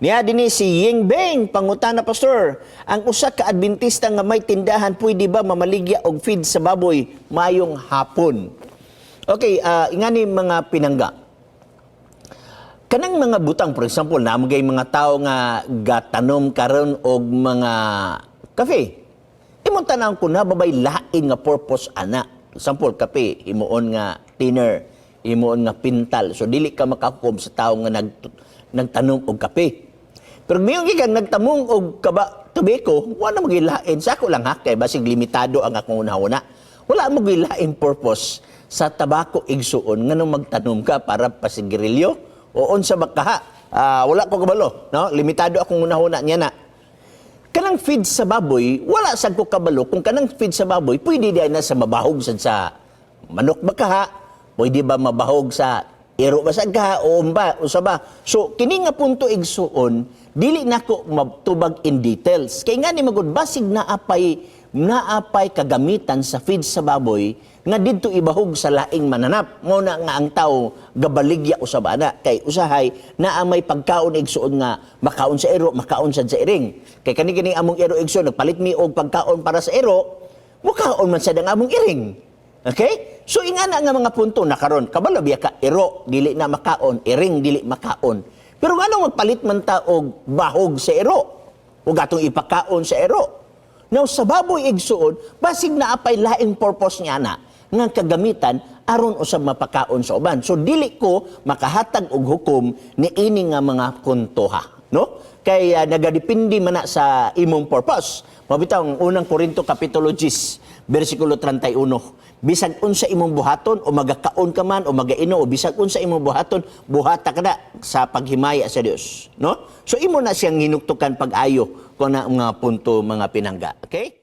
Niya dinhi si Ying Beng, pangutana pastor, ang usa ka Adventista nga may tindahan pwede ba mamaligya og feed sa baboy mayong hapon? Okay, ingani mga pinangga. Kanang mga butang, for example, namagay mga tao nga gatanom karon og mga kafe. Imong tanang ko na babay lain nga purpose ana. Example, kape, himuon nga thinner, himuon nga pintal. So dili ka makahukom sa tao nga nagtanom og kape. Pero ngayon kang nagtamong og tobacco, wala magilain. Sa ako lang ha, kay basig limitado ang akong una-una. Wala magilain purpose sa tabako igsuon nga nung magtanom ka para pasigirilyo o unsa bakaha. Wala ko kabalo, no? Limitado akong una-una niya na. Kanang feed sa baboy, wala sad ko kabalo kung kanang feed sa baboy pwede di na sa mabahog sad sa manok bakaha, pwede ba mabahog sa iro basag ka o umba usaba. So kini nga punto igsuon dili nako matubag in details kay nga ni magud basig naapay kagamitan sa feed sa baboy nga didto ibahog sa laing mananap mo na nga ang tao gabaligya usaba na kay usahay naa may pagkaon igsuon nga makaon sa iro makaon sad sa iring kay kani among iro igsuon nagpalit mi og pagkaon para sa iro mukaon man sad ang among iring. Okay? So, ingana nga mga punto na karon kabalo biya ka, iro, dili na makaon, iring, dili makaon. Pero nga magpalit man ta og bahog sa iro, o gatong ipakaon sa iro. Now, sa baboy igsuon, basig na apay laing purpose niya na, nga kagamitan, aron usab mapakaon sa uban. So, dili ko makahatag og hukom ni ini nga mga puntoha. No? Kaya nagadepende man na sa imong purpose. Mabitaw, ang unang Korinto Kapitulo 10, versikulo 31. Bisag unsa imong buhaton o magakaon ka man o magaino o bisag unsa imong buhaton, buhata ka na sa paghimaya sa Dios. No? So imo na siyang hinuktukan pag-ayo kung na mga punto mga pinangga. Okay?